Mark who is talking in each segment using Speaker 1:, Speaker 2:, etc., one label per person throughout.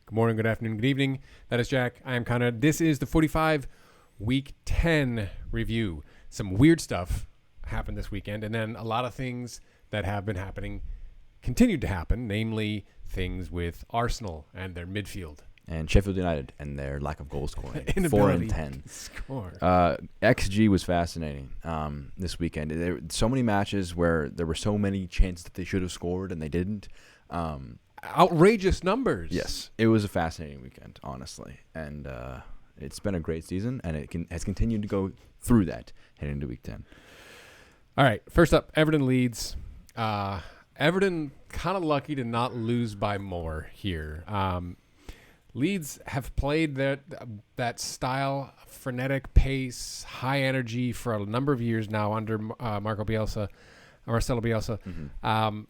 Speaker 1: Good morning, good afternoon, good evening. That is Jack. I am Connor. This is the 45 Week 10 review. Some weird stuff happened this weekend, and then a lot of things that have been happening continued to happen, namely things with Arsenal and their midfield.
Speaker 2: And Sheffield United and their lack of goal scoring. 4
Speaker 1: Inability
Speaker 2: and 10.
Speaker 1: to score.
Speaker 2: XG was fascinating this weekend. There were so many matches where there were so many chances that they should have scored and they didn't.
Speaker 1: Outrageous numbers.
Speaker 2: Yes, it was a fascinating weekend, honestly. And it's been a great season, and it has continued to go through that heading into Week 10.
Speaker 1: All right, first up, Everton Leeds. Everton kind of lucky to not lose by more here. Leeds have played that style, frenetic pace, high energy for a number of years now under Marcelo Bielsa.
Speaker 2: Mm-hmm.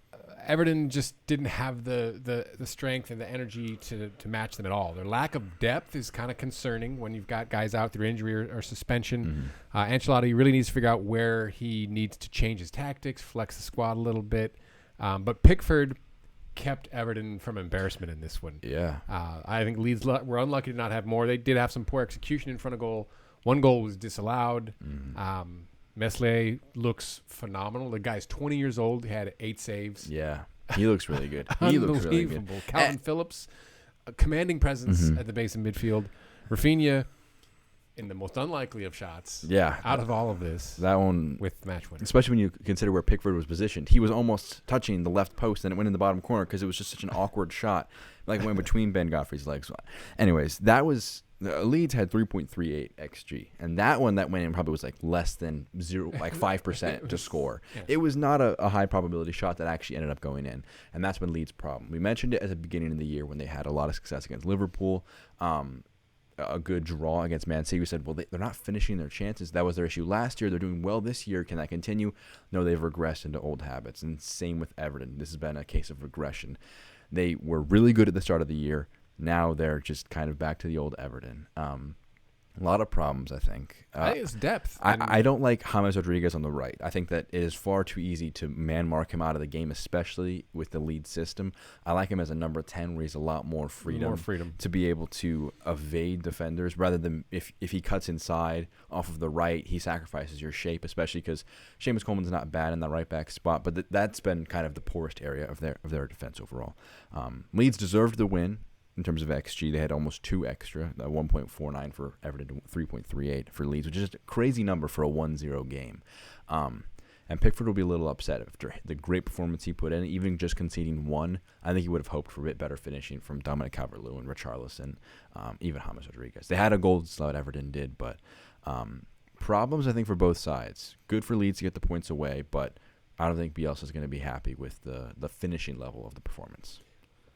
Speaker 1: Everton just didn't have the strength and the energy to match them at all. Their lack of depth is kind of concerning when you've got guys out through injury or suspension.
Speaker 2: Mm-hmm.
Speaker 1: Ancelotti really needs to figure out where he needs to change his tactics, flex the squad a little bit. But Pickford kept Everton from embarrassment in this one.
Speaker 2: Yeah.
Speaker 1: I think Leeds were unlucky to not have more. They did have some poor execution in front of goal. One goal was disallowed.
Speaker 2: Mm-hmm.
Speaker 1: Meslier looks phenomenal. The guy's 20 years old. He had 8 saves.
Speaker 2: Yeah. He looks really good.
Speaker 1: Unbelievable. Calvin Phillips, a commanding presence at the base of midfield. Rafinha, in the most unlikely of shots.
Speaker 2: Yeah.
Speaker 1: Out of all of this.
Speaker 2: That one.
Speaker 1: With match winner.
Speaker 2: Especially when you consider where Pickford was positioned. He was almost touching the left post, and it went in the bottom corner because it was just such an awkward shot. Like went between Ben Godfrey's legs. Anyways, that was... Leeds had 3.38 XG, and that one that went in probably was like less than 5% to score.
Speaker 1: Yeah.
Speaker 2: It was not a high probability shot that actually ended up going in, and that's been Leeds' problem. We mentioned it at the beginning of the year when they had a lot of success against Liverpool, a good draw against Man City. We said, well, they're not finishing their chances. That was their issue last year. They're doing well this year. Can that continue? No, they've regressed into old habits, and same with Everton. This has been a case of regression. They were really good at the start of the year. Now they're just kind of back to the old Everton. A lot of problems, I think.
Speaker 1: I think it's depth.
Speaker 2: I don't like James Rodriguez on the right. I think that it is far too easy to man-mark him out of the game, especially with the lead system. I like him as a number 10 where he's a lot more freedom to be able to evade defenders rather than if he cuts inside off of the right, he sacrifices your shape, especially because Seamus Coleman's not bad in that right-back spot, but that's been kind of the poorest area of their defense overall. Leeds deserved the win. In terms of XG, they had almost 2 extra, 1.49 for Everton, 3.38 for Leeds, which is just a crazy number for a 1-0 game. And Pickford will be a little upset after the great performance he put in, even just conceding 1. I think he would have hoped for a bit better finishing from Dominic Calvert-Lewin, Richarlison, even James Rodriguez. They had a goal slot, Everton did, but problems, I think, for both sides. Good for Leeds to get the points away, but I don't think Bielsa's going to be happy with the finishing level of the performance.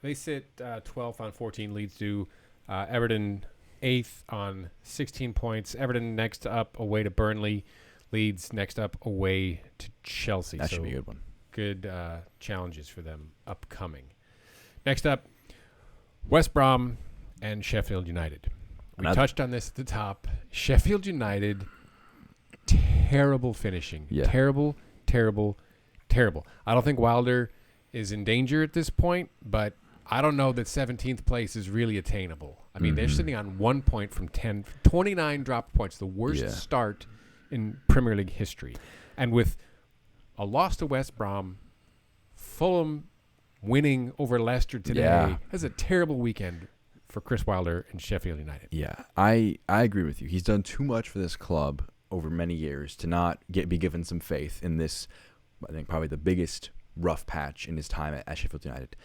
Speaker 1: They sit 12th on 14. Leeds do. Everton 8th on 16 points. Everton next up away to Burnley. Leeds next up away to Chelsea.
Speaker 2: That should be a good one.
Speaker 1: Good challenges for them upcoming. Next up, West Brom and Sheffield United. We touched on this at the top. Sheffield United, terrible finishing.
Speaker 2: Yeah.
Speaker 1: Terrible. I don't think Wilder is in danger at this point, but I don't know that 17th place is really attainable. I mean, they're sitting on 1 point from 29 dropped points, the worst start in Premier League history. And with a loss to West Brom, Fulham winning over Leicester today, that's a terrible weekend for Chris Wilder and Sheffield United.
Speaker 2: Yeah, I agree with you. He's done too much for this club over many years to not be given some faith in this, I think, probably the biggest rough patch in his time at Sheffield United.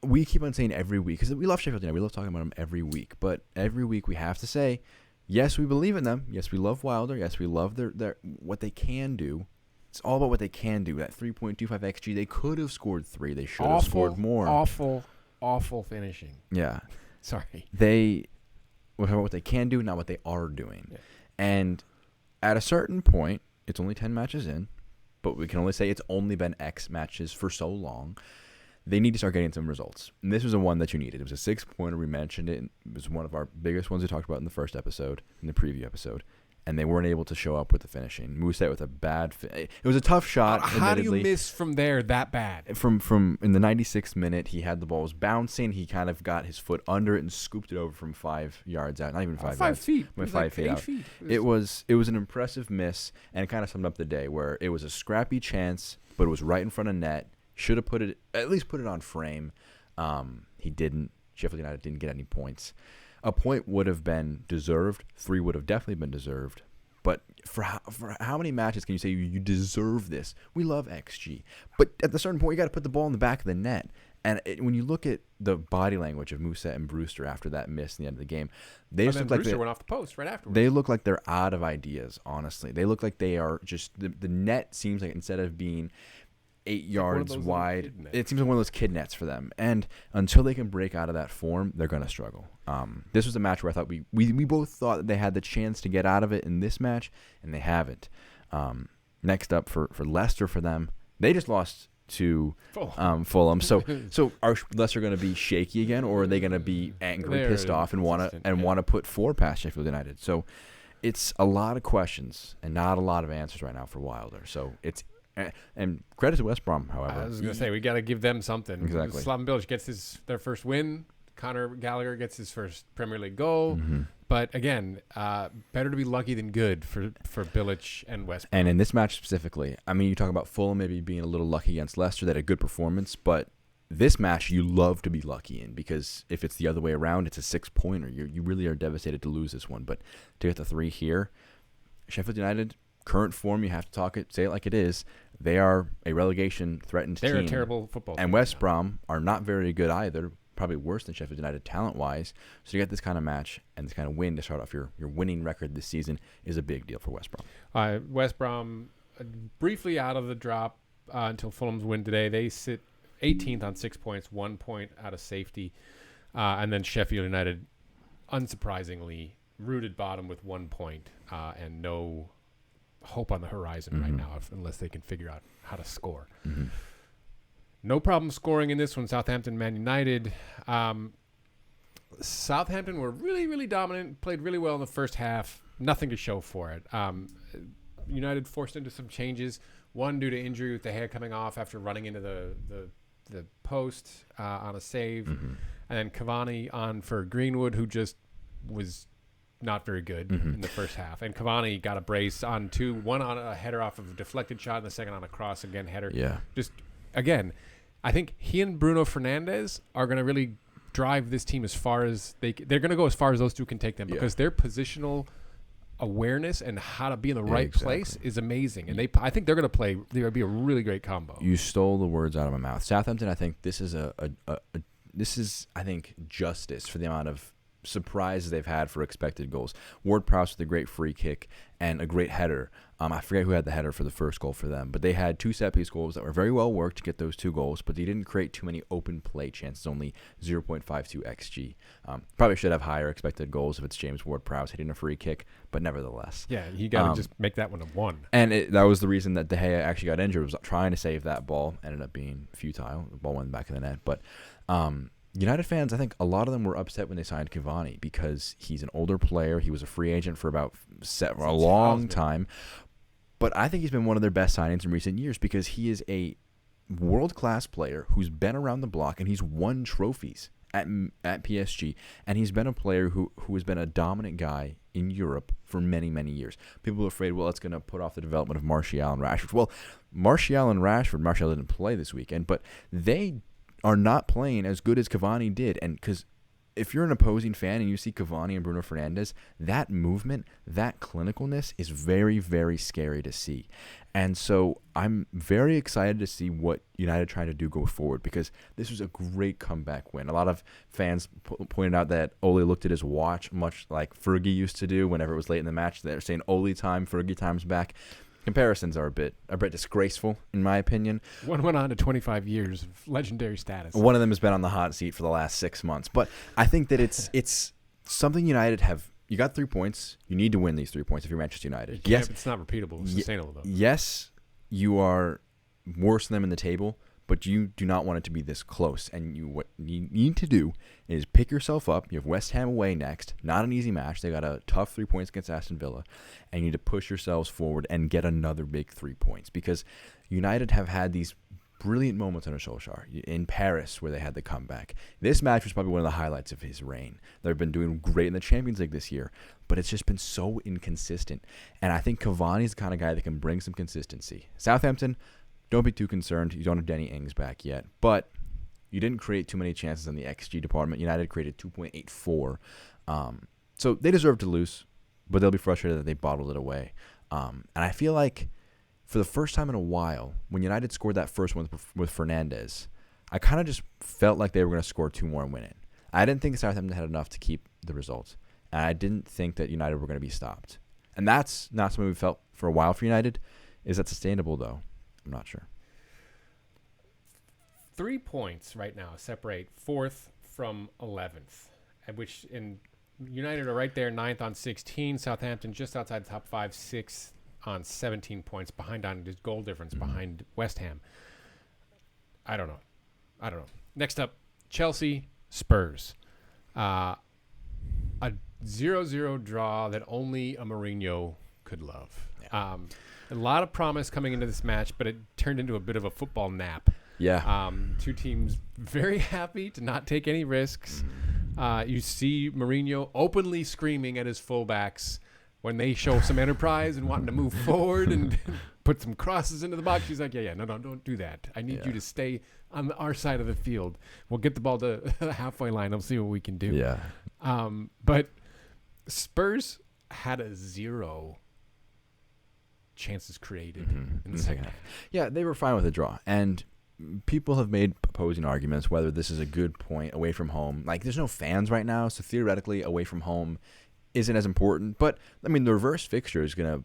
Speaker 2: We keep on saying every week, because we love Sheffield United, we love talking about them every week, but every week we have to say, yes, we believe in them. Yes, we love Wilder. Yes, we love their what they can do. It's all about what they can do. That 3.25 XG, they could have scored 3. They should have scored more.
Speaker 1: Awful finishing.
Speaker 2: Yeah.
Speaker 1: Sorry.
Speaker 2: We're talking about what they can do, not what they are doing.
Speaker 1: Yeah.
Speaker 2: And at a certain point, it's only 10 matches in, but we can only say it's only been X matches for so long. They need to start getting some results. And this was the one that you needed. It was a 6-pointer. We mentioned it. It was one of our biggest ones we talked about in the first episode, in the preview episode. and they weren't able to show up with the finishing. Musa with a bad it was a tough shot.
Speaker 1: How do you miss from there that bad?
Speaker 2: From in the 96th minute, he had the ball was bouncing. He kind of got his foot under it and scooped it over from 5 yards out. Not even 5 yards.
Speaker 1: 5 feet.
Speaker 2: It was 5 feet out.
Speaker 1: Feet.
Speaker 2: It was an impressive miss, and it kind of summed up the day where it was a scrappy chance, but it was right in front of net. Should have at least put it on frame. He didn't. Sheffield United didn't get any points. A point would have been deserved. 3 would have definitely been deserved. But for how many matches can you say you deserve this? We love XG. But at a certain point, you got to put the ball in the back of the net. And when you look at the body language of Musa and Brewster after that miss in the end of the game, they just look like
Speaker 1: Brewster went off the post right afterwards.
Speaker 2: They look like they're out of ideas, honestly. They look like they are just the net seems like instead of being 8 yards wide, it seems like one of those kid nets for them. And until they can break out of that form, they're going to struggle. This was a match where I thought we both thought that they had the chance to get out of it in this match, and they haven't. Next up for Leicester, for them, they just lost to Fulham. So are Leicester going to be shaky again, or are they going to be angry, pissed off, and want to put 4 past Sheffield United? So it's a lot of questions and not a lot of answers right now for Wilder. So it's and credit to West Brom, however.
Speaker 1: I was going to say, we got to give them something.
Speaker 2: Exactly.
Speaker 1: Slaven Bilic gets their first win. Conor Gallagher gets his first Premier League goal.
Speaker 2: Mm-hmm.
Speaker 1: But again, better to be lucky than good for Bilic and West Brom.
Speaker 2: And in this match specifically, I mean, you talk about Fulham maybe being a little lucky against Leicester. They had a good performance, but this match you love to be lucky in, because if it's the other way around, it's a 6-pointer. You really are devastated to lose this one. But to get the 3 here, Sheffield United, current form, you have to say it like it is. They are a relegation-threatened team.
Speaker 1: They're a terrible football team.
Speaker 2: And West Brom are not very good either, probably worse than Sheffield United talent-wise. So you get this kind of match and this kind of win to start off your winning record this season is a big deal for West Brom.
Speaker 1: West Brom, briefly out of the drop until Fulham's win today. They sit 18th on 6 points, 1 point out of safety. And then Sheffield United, unsurprisingly, rooted bottom with 1 point and no hope on the horizon right now, unless they can figure out how to score.
Speaker 2: Mm-hmm.
Speaker 1: No problem scoring in this one. Southampton, Man United. Southampton were really, really dominant, played really well in the first half. Nothing to show for it. United forced into some changes. One due to injury with De Gea coming off after running into the post on a save.
Speaker 2: Mm-hmm.
Speaker 1: And then Cavani on for Greenwood, who just was not very good in the first half. And Cavani got a brace on 2, one on a header off of a deflected shot, and the second on a cross, again, header.
Speaker 2: Yeah.
Speaker 1: Just, again, I think he and Bruno Fernandes are going to really drive this team as far as they're going to go as far as those two can take them, because their positional awareness and how to be in the right place is amazing. And I think they're going to play. They're going to be a really great combo.
Speaker 2: You stole the words out of my mouth. Southampton, I think this is I think justice for the amount of surprises they've had for expected goals. Ward-Prowse with a great free kick and a great header. I forget who had the header for the first goal for them, but they had 2 set-piece goals that were very well worked to get those 2 goals, but they didn't create too many open play chances, only 0.52 XG. Probably should have higher expected goals if it's James Ward-Prowse hitting a free kick, but nevertheless.
Speaker 1: Yeah, you got to just make that one a 1.
Speaker 2: And that was the reason that De Gea actually got injured, was trying to save that ball. Ended up being futile. The ball went in the back of the net. But United fans, I think a lot of them were upset when they signed Cavani, because he's an older player. He was a free agent for a long time. But I think he's been one of their best signings in recent years, because he is a world-class player who's been around the block, and he's won trophies at PSG. And he's been a player who has been a dominant guy in Europe for many, many years. People are afraid, well, it's going to put off the development of Martial and Rashford. Well, Martial didn't play this weekend, but they are not playing as good as Cavani did. And because if you're an opposing fan and you see Cavani and Bruno Fernandes, that movement, that clinicalness is very, very scary to see. And so I'm very excited to see what United try to do go forward, because this was a great comeback win. A lot of fans pointed out that Ole looked at his watch much like Fergie used to do whenever it was late in the match. They're saying Ole time, Fergie time's back. Comparisons are a bit disgraceful, in my opinion.
Speaker 1: One went on to 25 years of legendary status.
Speaker 2: One of them has been on the hot seat for the last 6 months. But I think that it's something United have. You got 3 points. You need to win these 3 points if you're Manchester United.
Speaker 1: Yes, it's not repeatable. It's sustainable, though.
Speaker 2: Yes, you are worse than them in the table, but you do not want it to be this close. And what you need to do is pick yourself up. You have West Ham away next. Not an easy match. They got a tough 3 points against Aston Villa. And you need to push yourselves forward and get another big 3 points, because United have had these brilliant moments under Solskjaer in Paris where they had the comeback. This match was probably one of the highlights of his reign. They've been doing great in the Champions League this year, but it's just been so inconsistent. And I think Cavani's the kind of guy that can bring some consistency. Southampton, don't be too concerned. You don't have Danny Ings back yet, but you didn't create too many chances in the XG department. United created 2.84. So they deserve to lose, but they'll be frustrated that they bottled it away. And I feel like for the first time in a while, when United scored that first one with Fernandes, I kind of just felt like they were going to score 2 more and win it. I didn't think Southampton had enough to keep the result, and I didn't think that United were going to be stopped. And that's not something we felt for a while for United. Is that sustainable, though? I'm not sure.
Speaker 1: 3 points right now separate 4th from 11th, which in United are right there, 9th on 16. Southampton just outside the top 5, 6th on 17 points, behind on his goal difference, behind West Ham. I don't know. Next up, Chelsea, Spurs. A 0-0 draw that only a Mourinho could love. Yeah. A lot of promise coming into this match, but it turned into a bit of a football nap.
Speaker 2: Yeah.
Speaker 1: 2 teams very happy to not take any risks. You see Mourinho openly screaming at his fullbacks when they show some enterprise and wanting to move forward and put some crosses into the box. He's like, no, don't do that. I need you to stay on our side of the field. We'll get the ball to the halfway line. I'll see what we can do.
Speaker 2: Yeah.
Speaker 1: But Spurs had a 0 chances created in the second half.
Speaker 2: Yeah, they were fine with a draw. And people have made opposing arguments whether this is a good point away from home. Like, there's no fans right now, so theoretically away from home isn't as important. But, I mean, the reverse fixture is going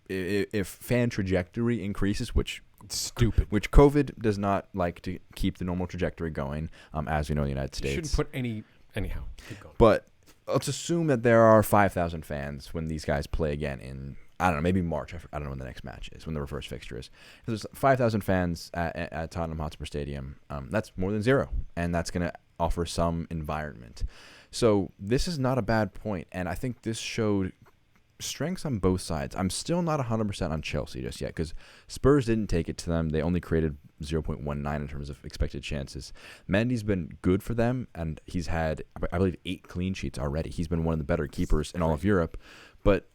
Speaker 2: to, if fan trajectory increases, which COVID does not like to keep the normal trajectory going, as we know in the United States.
Speaker 1: You shouldn't put anyhow. Keep going.
Speaker 2: But let's assume that there are 5,000 fans when these guys play again in, I don't know, maybe March. I don't know when the next match is, when the reverse fixture is. If there's 5,000 fans at Tottenham Hotspur Stadium, that's more than 0, and that's going to offer some environment. So this is not a bad point, and I think this showed strengths on both sides. I'm still not 100% on Chelsea just yet, because Spurs didn't take it to them. They only created 0.19 in terms of expected chances. Mendy's been good for them, and he's had, I believe, 8 clean sheets already. He's been one of the better keepers in all of Europe, but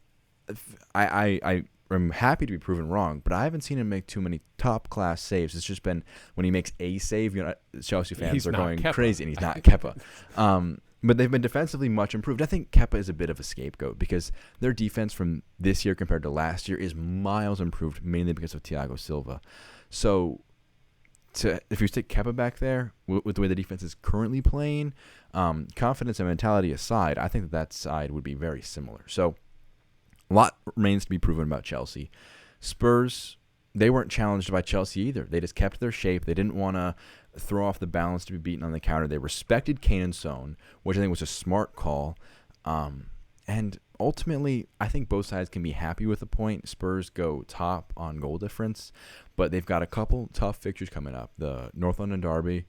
Speaker 2: I'm happy to be proven wrong, but I haven't seen him make too many top-class saves. It's just been when he makes a save, Chelsea fans are going crazy, and he's not Kepa. But they've been defensively much improved. I think Kepa is a bit of a scapegoat because their defense from this year compared to last year is miles improved, mainly because of Thiago Silva. So if you stick Kepa back there with the way the defense is currently playing, confidence and mentality aside, I think that side would be very similar. So a lot remains to be proven about Chelsea. Spurs, they weren't challenged by Chelsea either. They just kept their shape. They didn't want to throw off the balance to be beaten on the counter. They respected Kane and Son, which I think was a smart call. And ultimately, I think both sides can be happy with the point. Spurs go top on goal difference, but they've got a couple tough fixtures coming up. The North London Derby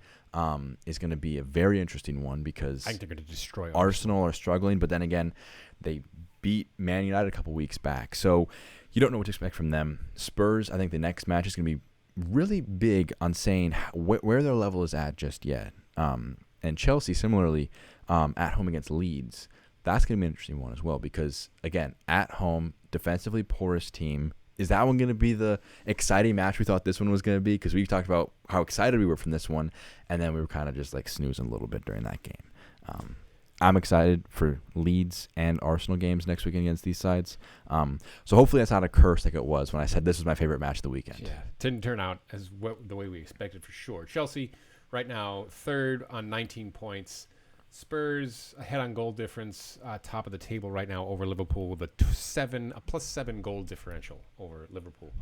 Speaker 2: is going to be a very interesting one because
Speaker 1: I think they're going to destroy
Speaker 2: Arsenal are struggling, but then again, they beat Man United a couple weeks back. So you don't know what to expect from them. Spurs, I think the next match is going to be really big on saying where their level is at just yet. And Chelsea, similarly, at home against Leeds, that's going to be an interesting one as well because, again, at home, defensively porous team. Is that one going to be the exciting match we thought this one was going to be? Because we've talked about how excited we were from this one, and then we were kind of just like snoozing a little bit during that game. I'm excited for Leeds and Arsenal games next weekend against these sides. So hopefully that's not a curse like it was when I said this was my favorite match of the weekend.
Speaker 1: Yeah, didn't turn out as the way we expected for sure. Chelsea right now 3rd on 19 points. Spurs ahead on goal difference, top of the table right now over Liverpool with a +7 goal differential over Liverpool.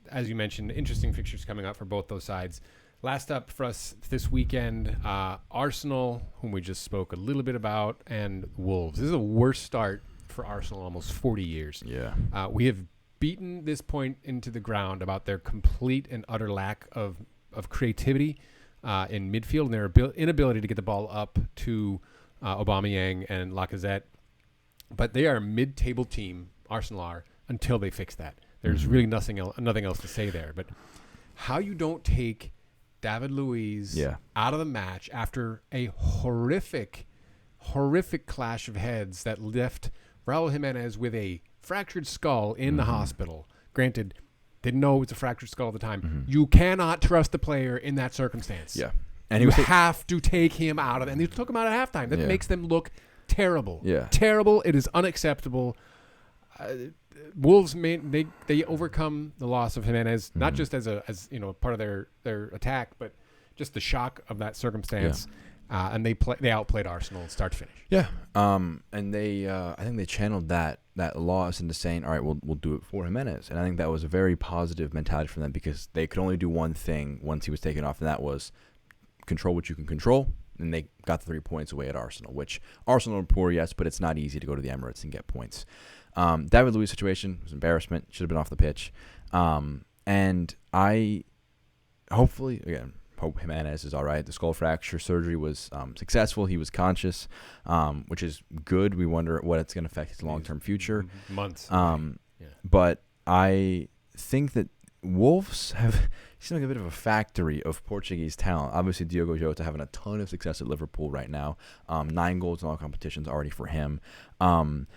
Speaker 1: As you mentioned, interesting fixtures coming up for both those sides. Last up for us this weekend, Arsenal, whom we just spoke a little bit about, and Wolves. This is the worst start for Arsenal in almost 40 years.
Speaker 2: Yeah.
Speaker 1: We have beaten this point into the ground about their complete and utter lack of of creativity in midfield and their inability to get the ball up to Aubameyang and Lacazette. But they are a mid-table team, Arsenal are, until they fix that. There's really nothing else to say there. But how you don't take David Luiz out of the match after a horrific clash of heads that left Raul Jimenez with a fractured skull in the hospital. Granted, didn't know it was a fractured skull at the time. You cannot trust the player in that circumstance.
Speaker 2: Yeah. And
Speaker 1: you have to take him out of it. And they took him out at halftime. That makes them look terrible.
Speaker 2: Yeah.
Speaker 1: Terrible. It is unacceptable. Wolves they overcome the loss of Jimenez not just as part of their attack, but just the shock of that circumstance. And they outplayed Arsenal start to finish.
Speaker 2: Yeah. And they I think they channeled that loss into saying, all right, we'll do it for Jimenez. And I think that was a very positive mentality for them because they could only do one thing once he was taken off, and that was control what you can control. And they got the 3 points away at Arsenal, which Arsenal are poor, yes, but it's not easy to go to the Emirates and get points. David Luiz situation was embarrassment. Should have been off the pitch. And I hope Jimenez is all right. The skull fracture surgery was successful. He was conscious, which is good. We wonder what it's going to affect his long-term future.
Speaker 1: Months.
Speaker 2: But I think that Wolves seem like a bit of a factory of Portuguese talent. Obviously, Diogo Jota having a ton of success at Liverpool right now. 9 goals in all competitions already for him. And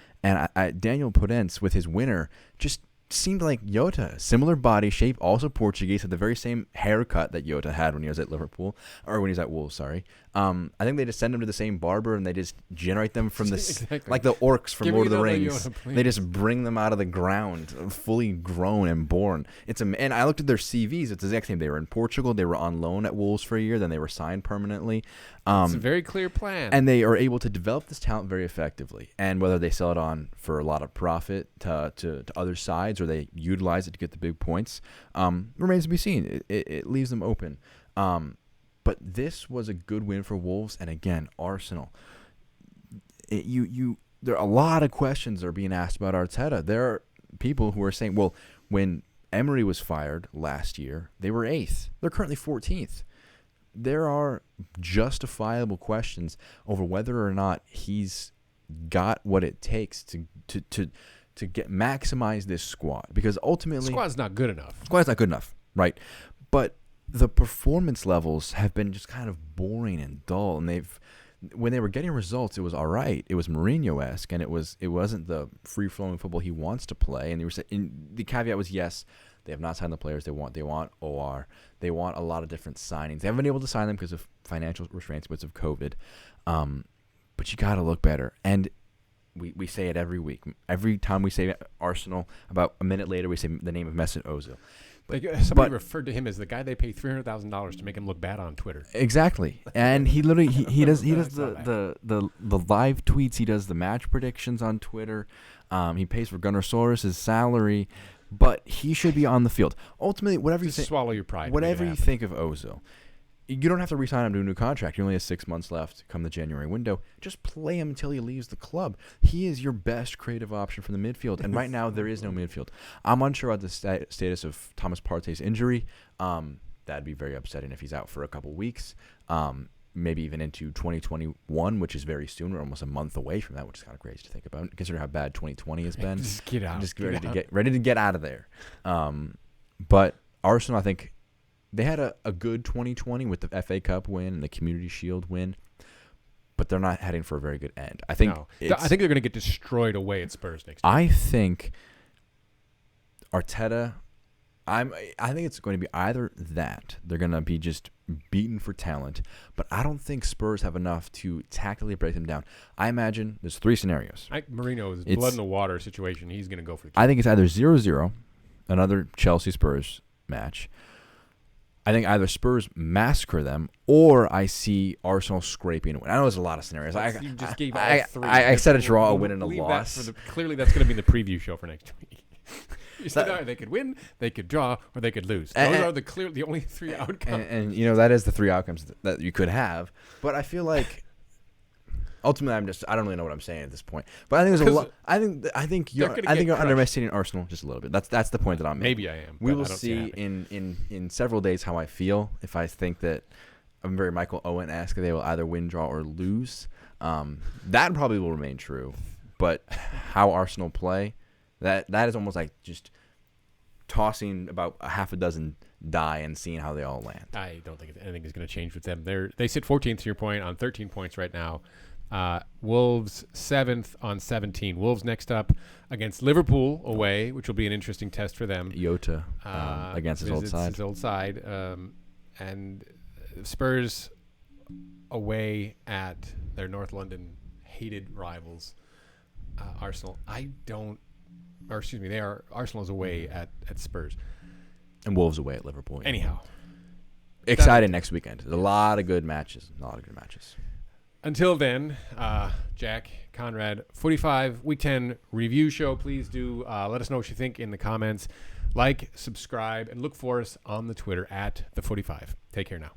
Speaker 2: Daniel Podence with his winner just seemed like Jota. Similar body shape, also Portuguese, had the very same haircut that Jota had when he was at Liverpool, or when he was at Wolves, sorry. I think they just send him to the same barber and they just generate them from like the orcs from Lord of the Rings. Jota, they just bring them out of the ground, fully grown and born. And I looked at their CVs. It's the exact same. They were in Portugal. They were on loan at Wolves for a year. Then they were signed permanently.
Speaker 1: It's a very clear plan.
Speaker 2: And they are able to develop this talent very effectively. And whether they sell it on for a lot of profit to other sides or they utilize it to get the big points remains to be seen. It leaves them open. But this was a good win for Wolves. And again, Arsenal. There are a lot of questions that are being asked about Arteta. There are people who are saying, well, when Emery was fired last year, they were 8th. They're currently 14th. There are justifiable questions over whether or not he's got what it takes to maximize this squad, because ultimately
Speaker 1: squad's not good enough.
Speaker 2: Squad's not good enough, right? But the performance levels have been just kind of boring and dull, and when they were getting results, it was all right. It was Mourinho-esque, and it wasn't the free-flowing football he wants to play. And the caveat was, yes, they have not signed the players they want. They want OR. They want a lot of different signings. They haven't been able to sign them because of financial restraints because of COVID. But you got to look better. And we say it every week. Every time we say Arsenal, about a minute later we say the name of Mesut Ozil.
Speaker 1: Somebody referred to him as the guy they pay $300,000 to make him look bad on Twitter.
Speaker 2: Exactly, and he literally he does the live tweets. He does the match predictions on Twitter. He pays for Gunnersaurus' salary, but he should be on the field. Ultimately, whatever
Speaker 1: Just
Speaker 2: you think,
Speaker 1: swallow your pride.
Speaker 2: Whatever you think of Ozil, you don't have to re-sign him to a new contract. He only has 6 months left come the January window. Just play him until he leaves the club. He is your best creative option from the midfield. And right now, there is no midfield. I'm unsure about the status of Thomas Partey's injury. That'd be very upsetting if he's out for a couple weeks. Maybe even into 2021, which is very soon. We're almost a month away from that, which is kind of crazy to think about, considering how bad 2020 has been.
Speaker 1: Just get out.
Speaker 2: Just ready to get out of there. But Arsenal, I think, they had a good 2020 with the FA Cup win and the Community Shield win, but they're not heading for a very good end. I think
Speaker 1: they're going to get destroyed away at Spurs next year.
Speaker 2: I think Arteta, I think it's going to be either that. They're going to be just beaten for talent, but I don't think Spurs have enough to tactically break them down. I imagine there's 3 scenarios.
Speaker 1: Marino's blood in the water situation. He's going to go for the
Speaker 2: I think it's either 0-0, another Chelsea-Spurs match. I think either Spurs massacre them, or I see Arsenal scraping a win. I know there's a lot of scenarios.
Speaker 1: You just gave all 3.
Speaker 2: I said a draw, a win, and a loss.
Speaker 1: Clearly, that's going to be the preview show for next week. You said they could win, they could draw, or they could lose. Those are the only 3 outcomes.
Speaker 2: And that is the 3 outcomes that you could have. But I feel like ultimately, I don't really know what I'm saying at this point. But I think there's a lot. I think you're underestimating Arsenal just a little bit. That's the point that I'm making.
Speaker 1: Maybe I am.
Speaker 2: We will see in several days how I feel. If I think that I'm very Michael Owen-esque, they will either win, draw, or lose. That probably will remain true. But how Arsenal play, that is almost like just tossing about a half a dozen die and seeing how they all land.
Speaker 1: I don't think anything is going to change with them. They sit 14th to your point on 13 points right now. Wolves 7th on 17. Wolves next up against Liverpool away, which will be an interesting test for them.
Speaker 2: Jota against his old side.
Speaker 1: And Spurs away at their North London hated rivals, Arsenal. Arsenal's away at Spurs.
Speaker 2: And Wolves away at Liverpool. Yeah.
Speaker 1: Anyhow.
Speaker 2: Excited next weekend. There's a lot of good matches.
Speaker 1: Until then, Jack, Conrad, 45 Week 10 review show. Please do let us know what you think in the comments. Like, subscribe, and look for us on the Twitter at the 45. Take care now.